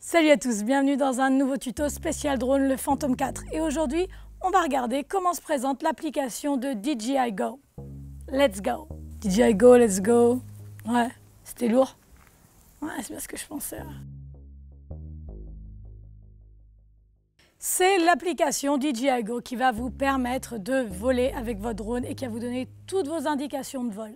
Salut à tous, bienvenue dans un nouveau tuto spécial drone, le Phantom 4. Et aujourd'hui, on va regarder comment se présente l'application de DJI Go. Let's go. DJI Go, let's go. Ouais, c'était lourd. Ouais, c'est bien ce que je pensais. C'est l'application DJI Go qui va vous permettre de voler avec votre drone et qui va vous donner toutes vos indications de vol.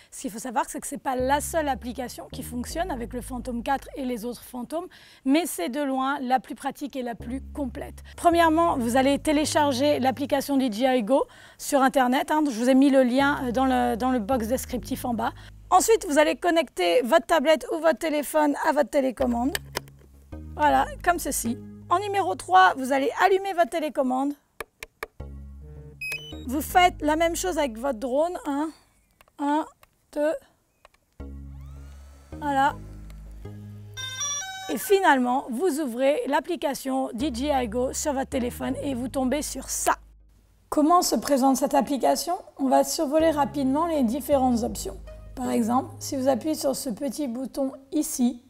Ce qu'il faut savoir, c'est que ce n'est pas la seule application qui fonctionne avec le Phantom 4 et les autres Phantoms, mais c'est de loin la plus pratique et la plus complète. Premièrement, vous allez télécharger l'application DJI Go sur Internet. Je vous ai mis le lien dans le box descriptif en bas. Ensuite, vous allez connecter votre tablette ou votre téléphone à votre télécommande. Voilà, comme ceci. En numéro 3, vous allez allumer votre télécommande. Vous faites la même chose avec votre drone. 1, 2. Voilà. Et finalement, vous ouvrez l'application DJI Go sur votre téléphone et vous tombez sur ça. Comment se présente cette application? On va survoler rapidement les différentes options. Par exemple, si vous appuyez sur ce petit bouton ici,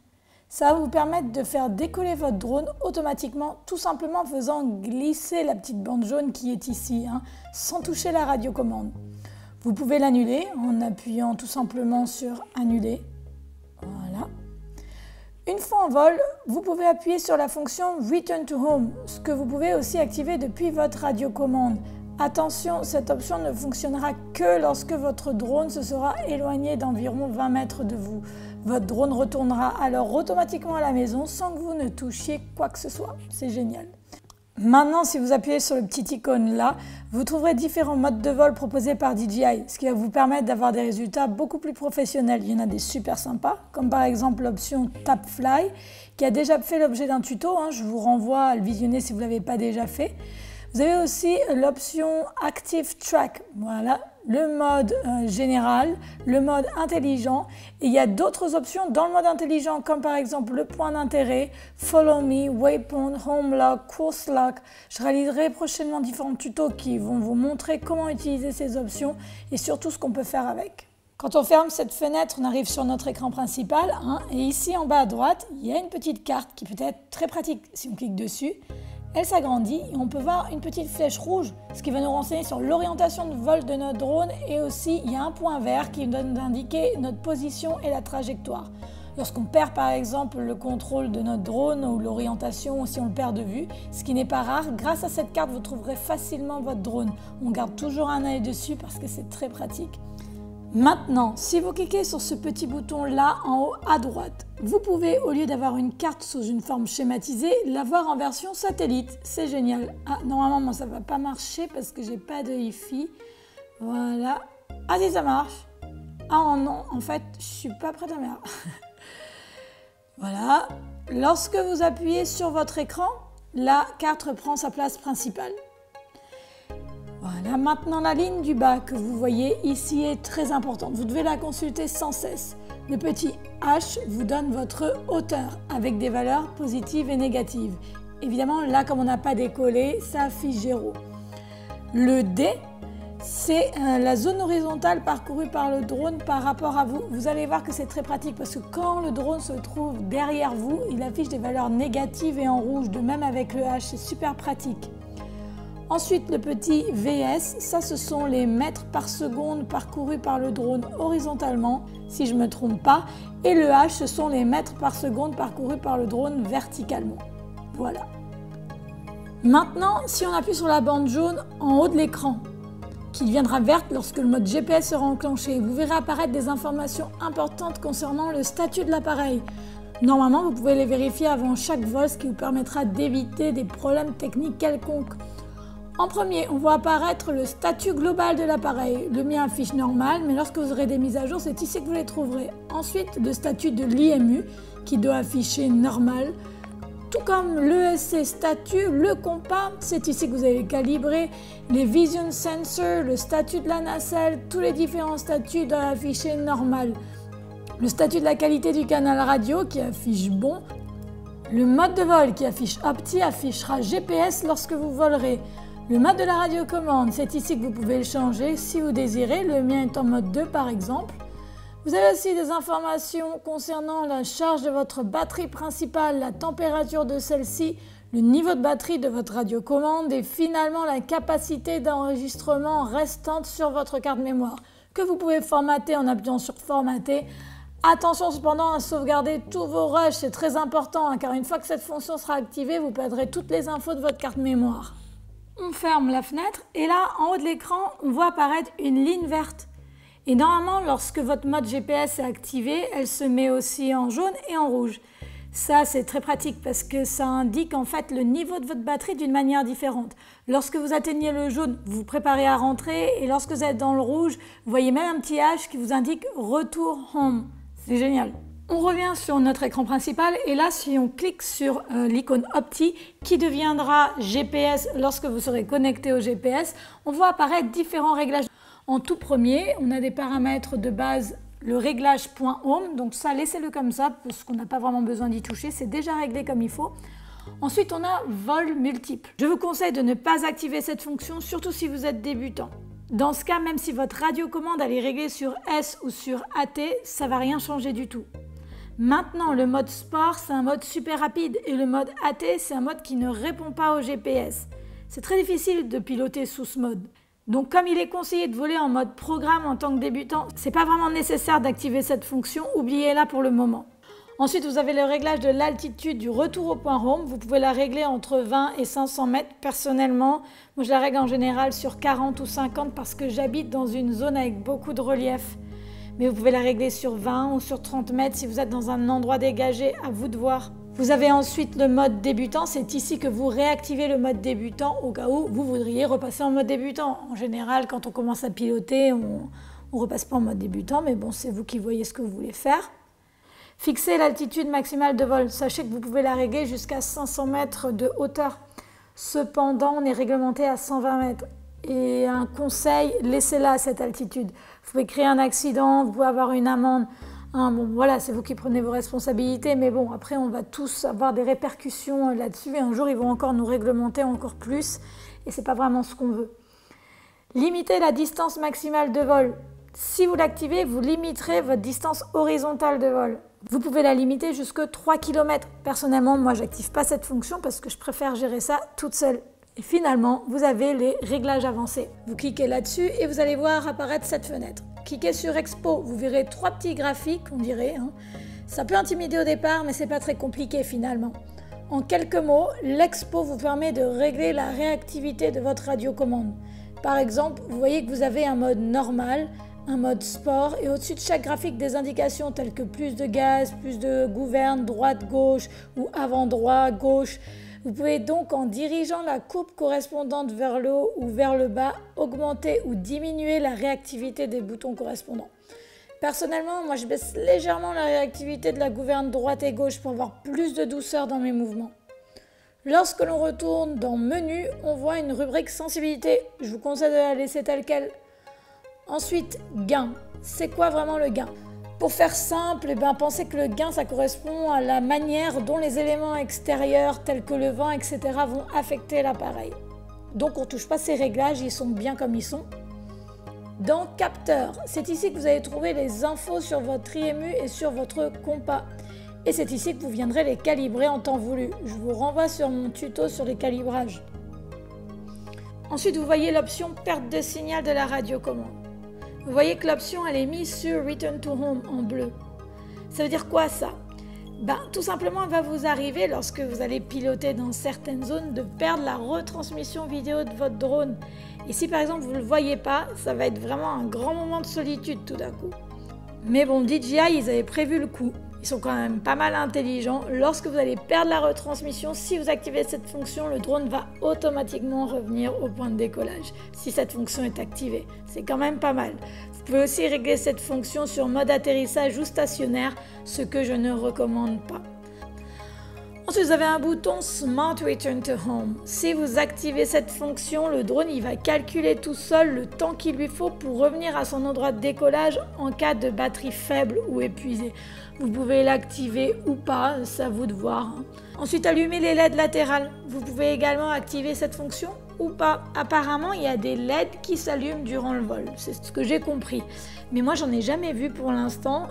ça va vous permettre de faire décoller votre drone automatiquement, tout simplement en faisant glisser la petite bande jaune qui est ici, sans toucher la radiocommande. Vous pouvez l'annuler en appuyant tout simplement sur « Annuler ». Voilà. Une fois en vol, vous pouvez appuyer sur la fonction « Return to Home », ce que vous pouvez aussi activer depuis votre radiocommande. Attention, cette option ne fonctionnera que lorsque votre drone se sera éloigné d'environ 20 mètres de vous. Votre drone retournera alors automatiquement à la maison sans que vous ne touchiez quoi que ce soit. C'est génial. Maintenant, si vous appuyez sur le petit icône là, vous trouverez différents modes de vol proposés par DJI, ce qui va vous permettre d'avoir des résultats beaucoup plus professionnels. Il y en a des super sympas, comme par exemple l'option Tap Fly, qui a déjà fait l'objet d'un tuto. Je vous renvoie à le visionner si vous ne l'avez pas déjà fait. Vous avez aussi l'option Active Track, voilà, le mode général, le mode intelligent. Et il y a d'autres options dans le mode intelligent, comme par exemple le point d'intérêt, Follow Me, Waypoint, Home Lock, Course Lock. Je réaliserai prochainement différents tutos qui vont vous montrer comment utiliser ces options et surtout ce qu'on peut faire avec. Quand on ferme cette fenêtre, on arrive sur notre écran principal. Et ici en bas à droite, il y a une petite carte qui peut être très pratique si on clique dessus. Elle s'agrandit et on peut voir une petite flèche rouge, ce qui va nous renseigner sur l'orientation de vol de notre drone, et aussi il y a un point vert qui nous donne d'indiquer notre position et la trajectoire. Lorsqu'on perd par exemple le contrôle de notre drone ou l'orientation, ou si on le perd de vue, ce qui n'est pas rare, grâce à cette carte vous trouverez facilement votre drone. On garde toujours un œil dessus parce que c'est très pratique. Maintenant, si vous cliquez sur ce petit bouton là en haut à droite, vous pouvez, au lieu d'avoir une carte sous une forme schématisée, l'avoir en version satellite. C'est génial. Normalement, moi, ça ne va pas marcher parce que j'ai pas de Wi-Fi. Voilà. Ah si, ça marche. Non, en fait, je suis pas prête à faire. Voilà. Lorsque vous appuyez sur votre écran, la carte reprend sa place principale. Voilà, maintenant la ligne du bas que vous voyez ici est très importante. Vous devez la consulter sans cesse. Le petit H vous donne votre hauteur avec des valeurs positives et négatives. Évidemment, là, comme on n'a pas décollé, ça affiche 0. Le D, c'est la zone horizontale parcourue par le drone par rapport à vous. Vous allez voir que c'est très pratique parce que quand le drone se trouve derrière vous, il affiche des valeurs négatives et en rouge. De même avec le H, c'est super pratique. Ensuite, le petit VS, ça ce sont les mètres par seconde parcourus par le drone horizontalement, si je ne me trompe pas, et le H, ce sont les mètres par seconde parcourus par le drone verticalement. Voilà. Maintenant, si on appuie sur la bande jaune en haut de l'écran, qui deviendra verte lorsque le mode GPS sera enclenché, vous verrez apparaître des informations importantes concernant le statut de l'appareil. Normalement, vous pouvez les vérifier avant chaque vol, ce qui vous permettra d'éviter des problèmes techniques quelconques. En premier, on voit apparaître le statut global de l'appareil. Le mien affiche normal, mais lorsque vous aurez des mises à jour, c'est ici que vous les trouverez. Ensuite, le statut de l'IMU, qui doit afficher normal. Tout comme l'ESC statut, le compas, c'est ici que vous allez calibrer. Les Vision Sensor, le statut de la nacelle, tous les différents statuts doivent afficher normal. Le statut de la qualité du canal radio, qui affiche bon. Le mode de vol, qui affiche Opti, affichera GPS lorsque vous volerez. Le mode de la radiocommande, c'est ici que vous pouvez le changer si vous désirez. Le mien est en mode 2 par exemple. Vous avez aussi des informations concernant la charge de votre batterie principale, la température de celle-ci, le niveau de batterie de votre radiocommande et finalement la capacité d'enregistrement restante sur votre carte mémoire que vous pouvez formater en appuyant sur formater. Attention cependant à sauvegarder tous vos rushs, c'est très important car une fois que cette fonction sera activée, vous perdrez toutes les infos de votre carte mémoire. On ferme la fenêtre et là, en haut de l'écran, on voit apparaître une ligne verte. Et normalement, lorsque votre mode GPS est activé, elle se met aussi en jaune et en rouge. Ça, c'est très pratique parce que ça indique en fait le niveau de votre batterie d'une manière différente. Lorsque vous atteignez le jaune, vous vous préparez à rentrer et lorsque vous êtes dans le rouge, vous voyez même un petit H qui vous indique « Retour home ». C'est génial. On revient sur notre écran principal et là, si on clique sur l'icône Opti qui deviendra GPS lorsque vous serez connecté au GPS, on voit apparaître différents réglages. En tout premier, on a des paramètres de base, le réglage .home, donc ça, laissez-le comme ça parce qu'on n'a pas vraiment besoin d'y toucher, c'est déjà réglé comme il faut. Ensuite, on a vol multiple. Je vous conseille de ne pas activer cette fonction, surtout si vous êtes débutant. Dans ce cas, même si votre radiocommande elle est réglée sur S ou sur AT, ça ne va rien changer du tout. Maintenant, le mode sport, c'est un mode super rapide et le mode AT, c'est un mode qui ne répond pas au GPS. C'est très difficile de piloter sous ce mode. Donc comme il est conseillé de voler en mode programme en tant que débutant, c'est pas vraiment nécessaire d'activer cette fonction, oubliez-la pour le moment. Ensuite, vous avez le réglage de l'altitude du retour au point home. Vous pouvez la régler entre 20 et 500 mètres. Personnellement, moi je la règle en général sur 40 ou 50 parce que j'habite dans une zone avec beaucoup de relief. Mais vous pouvez la régler sur 20 ou sur 30 mètres si vous êtes dans un endroit dégagé, à vous de voir. Vous avez ensuite le mode débutant, c'est ici que vous réactivez le mode débutant au cas où vous voudriez repasser en mode débutant. En général, quand on commence à piloter, on ne repasse pas en mode débutant, mais bon, c'est vous qui voyez ce que vous voulez faire. Fixez l'altitude maximale de vol. Sachez que vous pouvez la régler jusqu'à 500 mètres de hauteur. Cependant, on est réglementé à 120 mètres. Et un conseil, laissez-la à cette altitude. Vous pouvez créer un accident, vous pouvez avoir une amende. Bon, voilà, c'est vous qui prenez vos responsabilités, mais bon, après, on va tous avoir des répercussions là-dessus, et un jour, ils vont encore nous réglementer encore plus, et c'est pas vraiment ce qu'on veut. Limitez la distance maximale de vol. Si vous l'activez, vous limiterez votre distance horizontale de vol. Vous pouvez la limiter jusqu'à 3 km. Personnellement, moi, j'active pas cette fonction parce que je préfère gérer ça toute seule. Et finalement, vous avez les réglages avancés. Vous cliquez là-dessus et vous allez voir apparaître cette fenêtre. Cliquez sur Expo, vous verrez 3 petits graphiques, on dirait. Ça peut intimider au départ, mais c'est pas très compliqué finalement. En quelques mots, l'Expo vous permet de régler la réactivité de votre radiocommande. Par exemple, vous voyez que vous avez un mode normal, un mode sport et au-dessus de chaque graphique des indications telles que plus de gaz, plus de gouverne, droite-gauche ou avant-droit, gauche. Vous pouvez donc, en dirigeant la courbe correspondante vers le haut ou vers le bas, augmenter ou diminuer la réactivité des boutons correspondants. Personnellement, moi je baisse légèrement la réactivité de la gouverne droite et gauche pour avoir plus de douceur dans mes mouvements. Lorsque l'on retourne dans Menu, on voit une rubrique Sensibilité. Je vous conseille de la laisser telle quelle. Ensuite, gain. C'est quoi vraiment le gain ? Pour faire simple, pensez que le gain, ça correspond à la manière dont les éléments extérieurs, tels que le vent, etc., vont affecter l'appareil. Donc on ne touche pas ces réglages, ils sont bien comme ils sont. Dans Capteur, c'est ici que vous allez trouver les infos sur votre IMU et sur votre compas. Et c'est ici que vous viendrez les calibrer en temps voulu. Je vous renvoie sur mon tuto sur les calibrages. Ensuite, vous voyez l'option perte de signal de la radiocommande. Vous voyez que l'option elle est mise sur Return to Home en bleu. Ça veut dire quoi ça ? Tout simplement, il va vous arriver lorsque vous allez piloter dans certaines zones de perdre la retransmission vidéo de votre drone. Et si par exemple vous ne le voyez pas, ça va être vraiment un grand moment de solitude tout d'un coup. Mais bon, DJI, ils avaient prévu le coup. Ils sont quand même pas mal intelligents. Lorsque vous allez perdre la retransmission, si vous activez cette fonction, le drone va automatiquement revenir au point de décollage, si cette fonction est activée. C'est quand même pas mal. Vous pouvez aussi régler cette fonction sur mode atterrissage ou stationnaire, ce que je ne recommande pas. Ensuite, vous avez un bouton Smart Return to Home. Si vous activez cette fonction, le drone il va calculer tout seul le temps qu'il lui faut pour revenir à son endroit de décollage en cas de batterie faible ou épuisée. Vous pouvez l'activer ou pas, c'est à vous de voir. Ensuite, allumez les LED latérales. Vous pouvez également activer cette fonction ou pas. Apparemment, il y a des LED qui s'allument durant le vol, c'est ce que j'ai compris. Mais moi, j'en ai jamais vu pour l'instant.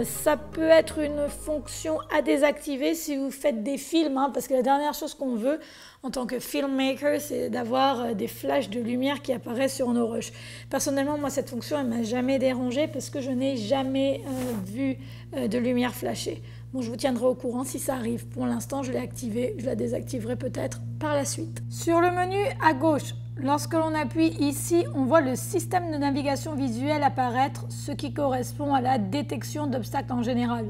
Ça peut être une fonction à désactiver si vous faites des films, hein, parce que la dernière chose qu'on veut en tant que filmmaker, c'est d'avoir des flashs de lumière qui apparaissent sur nos rushs. Personnellement, moi, cette fonction, elle m'a jamais dérangée parce que je n'ai jamais vu de lumière flashée. Bon, je vous tiendrai au courant si ça arrive. Pour l'instant, je l'ai activée. Je la désactiverai peut-être par la suite. Sur le menu à gauche, lorsque l'on appuie ici, on voit le système de navigation visuelle apparaître, ce qui correspond à la détection d'obstacles en général.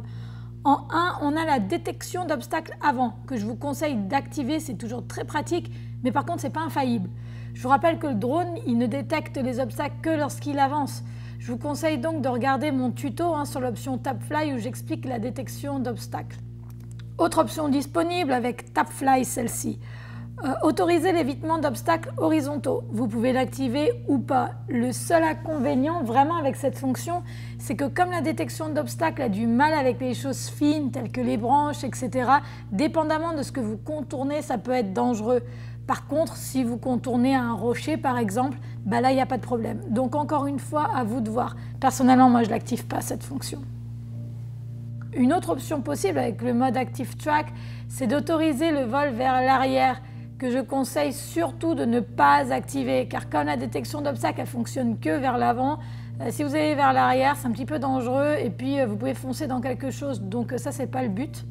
En 1, on a la détection d'obstacles avant, que je vous conseille d'activer, c'est toujours très pratique, mais par contre, ce n'est pas infaillible. Je vous rappelle que le drone, il ne détecte les obstacles que lorsqu'il avance. Je vous conseille donc de regarder mon tuto sur l'option TapFly où j'explique la détection d'obstacles. Autre option disponible avec TapFly, celle-ci. Autoriser l'évitement d'obstacles horizontaux. Vous pouvez l'activer ou pas. Le seul inconvénient vraiment avec cette fonction, c'est que comme la détection d'obstacles a du mal avec les choses fines telles que les branches, etc., dépendamment de ce que vous contournez, ça peut être dangereux. Par contre, si vous contournez un rocher par exemple, là il n'y a pas de problème. Donc encore une fois, à vous de voir. Personnellement, moi je ne l'active pas cette fonction. Une autre option possible avec le mode Active Track, c'est d'autoriser le vol vers l'arrière, que je conseille surtout de ne pas activer, car comme la détection d'obstacles, elle fonctionne que vers l'avant, si vous allez vers l'arrière, c'est un petit peu dangereux et puis vous pouvez foncer dans quelque chose, donc ça, c'est pas le but.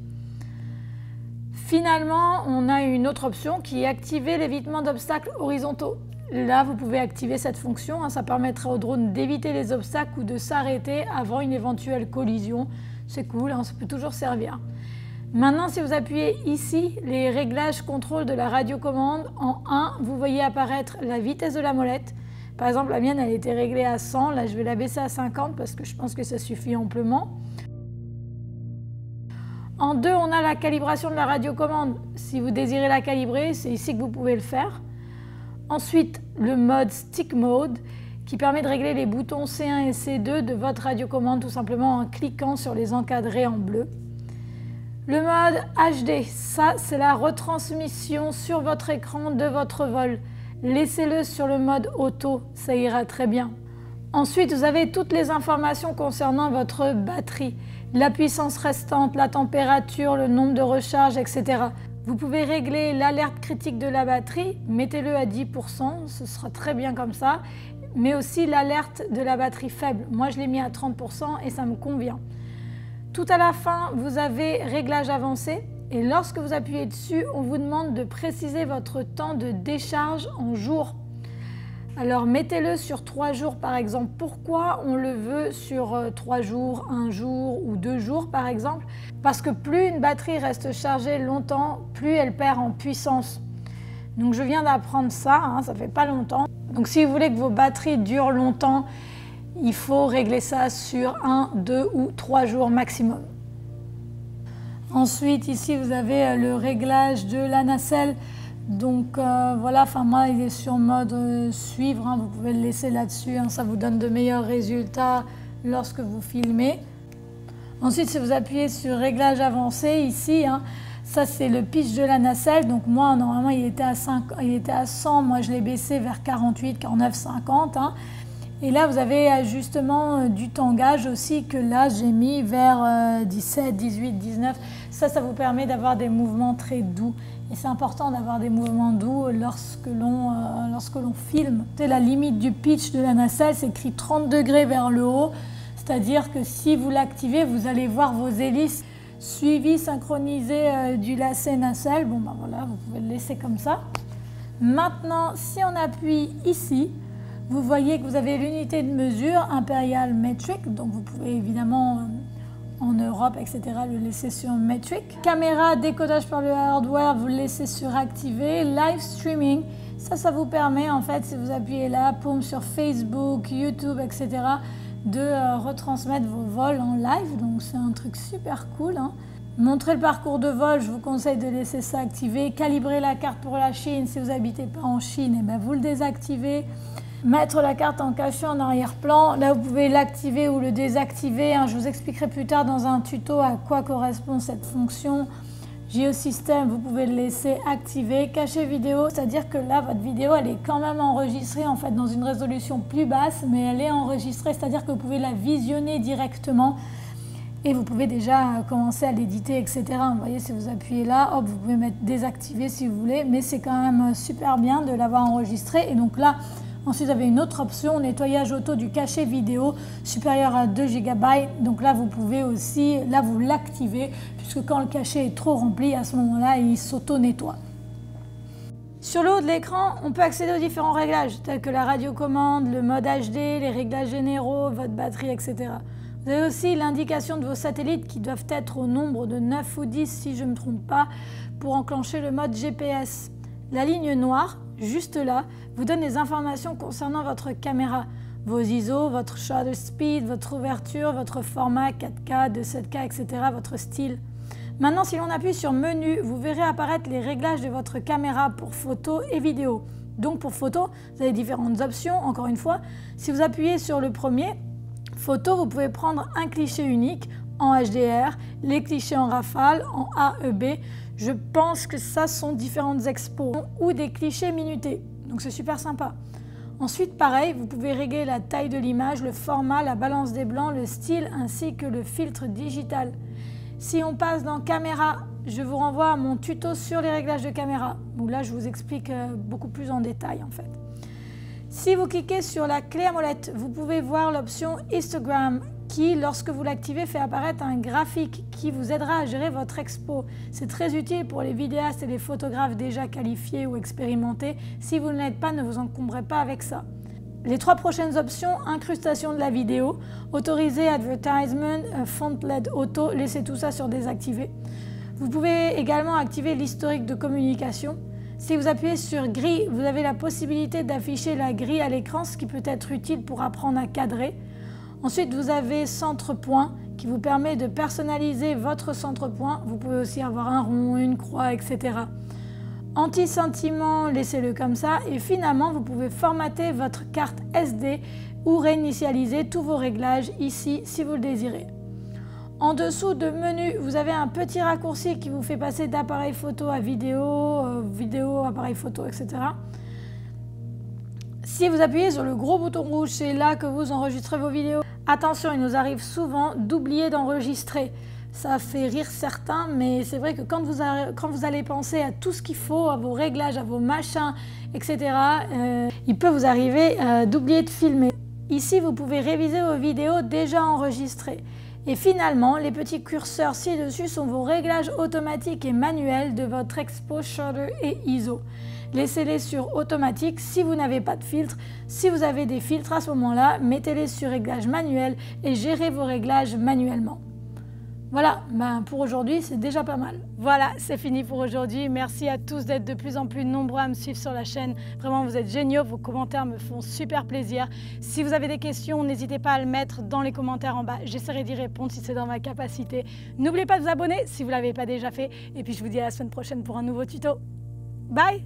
Finalement, on a une autre option qui est activer l'évitement d'obstacles horizontaux. Là, vous pouvez activer cette fonction, ça permettra au drone d'éviter les obstacles ou de s'arrêter avant une éventuelle collision. C'est cool, ça peut toujours servir. Maintenant, si vous appuyez ici, les réglages contrôle de la radiocommande, en 1, vous voyez apparaître la vitesse de la molette. Par exemple, la mienne, elle était réglée à 100. Là, je vais la baisser à 50 parce que je pense que ça suffit amplement. En 2, on a la calibration de la radiocommande. Si vous désirez la calibrer, c'est ici que vous pouvez le faire. Ensuite, le mode Stick Mode, qui permet de régler les boutons C1 et C2 de votre radiocommande, tout simplement en cliquant sur les encadrés en bleu. Le mode HD, ça c'est la retransmission sur votre écran de votre vol. Laissez-le sur le mode auto, ça ira très bien. Ensuite, vous avez toutes les informations concernant votre batterie, la puissance restante, la température, le nombre de recharges, etc. Vous pouvez régler l'alerte critique de la batterie, mettez-le à 10%, ce sera très bien comme ça, mais aussi l'alerte de la batterie faible. Moi, je l'ai mis à 30% et ça me convient. Tout à la fin, vous avez réglage avancé et lorsque vous appuyez dessus, on vous demande de préciser votre temps de décharge en jours. Alors mettez-le sur 3 jours par exemple. Pourquoi on le veut sur 3 jours, 1 jour ou 2 jours par exemple? Parce que plus une batterie reste chargée longtemps, plus elle perd en puissance. Donc je viens d'apprendre ça, ça fait pas longtemps. Donc si vous voulez que vos batteries durent longtemps, il faut régler ça sur 1, 2 ou 3 jours maximum. Ensuite, ici, vous avez le réglage de la nacelle. Donc voilà, moi, il est sur mode suivre. Vous pouvez le laisser là-dessus. Ça vous donne de meilleurs résultats lorsque vous filmez. Ensuite, si vous appuyez sur réglage avancé, ici, ça, c'est le pitch de la nacelle. Donc moi, normalement, il était à 100. Moi, je l'ai baissé vers 48, 49, 50. Et là, vous avez ajustement du tangage aussi que là, j'ai mis vers 17, 18, 19. Ça vous permet d'avoir des mouvements très doux. Et c'est important d'avoir des mouvements doux lorsque l'on filme. La limite du pitch de la nacelle, c'est écrit 30 degrés vers le haut. C'est-à-dire que si vous l'activez, vous allez voir vos hélices suivies, synchronisées du lacet nacelle. Voilà, vous pouvez le laisser comme ça. Maintenant, si on appuie ici, vous voyez que vous avez l'unité de mesure Imperial Metric, donc vous pouvez évidemment en Europe, etc., le laisser sur Metric. Caméra, décodage par le hardware, vous le laissez sur activer. Live streaming, ça vous permet en fait, si vous appuyez là, paume sur Facebook, YouTube, etc., de retransmettre vos vols en live, donc c'est un truc super cool. Montrer le parcours de vol, je vous conseille de laisser ça activé. Calibrer la carte pour la Chine, si vous n'habitez pas en Chine, vous le désactivez. Mettre la carte en cachet en arrière-plan, là vous pouvez l'activer ou le désactiver. Je vous expliquerai plus tard dans un tuto à quoi correspond cette fonction. Géosystème, vous pouvez le laisser activé. Cacher vidéo, c'est-à-dire que là, votre vidéo, elle est quand même enregistrée en fait dans une résolution plus basse, mais elle est enregistrée, c'est-à-dire que vous pouvez la visionner directement et vous pouvez déjà commencer à l'éditer, etc. Vous voyez, si vous appuyez là, hop, vous pouvez mettre désactiver si vous voulez, mais c'est quand même super bien de l'avoir enregistré. Et donc là, ensuite, vous avez une autre option, nettoyage auto du cachet vidéo supérieur à 2 GB. Donc là, vous pouvez aussi, là, vous l'activez, puisque quand le cachet est trop rempli, à ce moment-là, il s'auto-nettoie. Sur le haut de l'écran, on peut accéder aux différents réglages, tels que la radiocommande, le mode HD, les réglages généraux, votre batterie, etc. Vous avez aussi l'indication de vos satellites qui doivent être au nombre de 9 ou 10, si je ne me trompe pas, pour enclencher le mode GPS. La ligne noire, juste là, vous donne les informations concernant votre caméra, vos ISO, votre shutter speed, votre ouverture, votre format 4K, 2.7K, etc., votre style. Maintenant, si l'on appuie sur menu, vous verrez apparaître les réglages de votre caméra pour photo et vidéo. Donc pour photo, vous avez différentes options, encore une fois. Si vous appuyez sur le premier, photo, vous pouvez prendre un cliché unique en HDR, les clichés en rafale, en AEB. Je pense que ça sont différentes expos ou des clichés minutés. Donc c'est super sympa. Ensuite, pareil, vous pouvez régler la taille de l'image, le format, la balance des blancs, le style ainsi que le filtre digital. Si on passe dans caméra, je vous renvoie à mon tuto sur les réglages de caméra, où là je vous explique beaucoup plus en détail en fait. Si vous cliquez sur la clé à molette, vous pouvez voir l'option Histogram qui, lorsque vous l'activez, fait apparaître un graphique qui vous aidera à gérer votre expo. C'est très utile pour les vidéastes et les photographes déjà qualifiés ou expérimentés. Si vous ne l'êtes pas, ne vous encombrez pas avec ça. Les 3 prochaines options, incrustation de la vidéo, autoriser advertisement, font LED auto, laissez tout ça sur désactiver. Vous pouvez également activer l'historique de communication. Si vous appuyez sur grille, vous avez la possibilité d'afficher la grille à l'écran, ce qui peut être utile pour apprendre à cadrer. Ensuite, vous avez centre point qui vous permet de personnaliser votre centre point. Vous pouvez aussi avoir un rond, une croix, etc. Anti-sentiment, laissez-le comme ça. Et finalement, vous pouvez formater votre carte SD ou réinitialiser tous vos réglages ici si vous le désirez. En dessous de menu, vous avez un petit raccourci qui vous fait passer d'appareil photo à vidéo, vidéo, appareil photo, etc. Si vous appuyez sur le gros bouton rouge, c'est là que vous enregistrez vos vidéos. Attention, il nous arrive souvent d'oublier d'enregistrer. Ça fait rire certains, mais c'est vrai que quand vous allez penser à tout ce qu'il faut, à vos réglages, à vos machins, etc., il peut vous arriver d'oublier de filmer. Ici, vous pouvez réviser vos vidéos déjà enregistrées. Et finalement, les petits curseurs ci-dessus sont vos réglages automatiques et manuels de votre expo, shutter et ISO. Laissez-les sur automatique si vous n'avez pas de filtre. Si vous avez des filtres à ce moment-là, mettez-les sur réglage manuel et gérez vos réglages manuellement. Voilà, pour aujourd'hui, c'est déjà pas mal. Voilà, c'est fini pour aujourd'hui. Merci à tous d'être de plus en plus nombreux à me suivre sur la chaîne. Vraiment, vous êtes géniaux. Vos commentaires me font super plaisir. Si vous avez des questions, n'hésitez pas à le mettre dans les commentaires en bas. J'essaierai d'y répondre si c'est dans ma capacité. N'oubliez pas de vous abonner si vous ne l'avez pas déjà fait. Et puis, je vous dis à la semaine prochaine pour un nouveau tuto. Bye!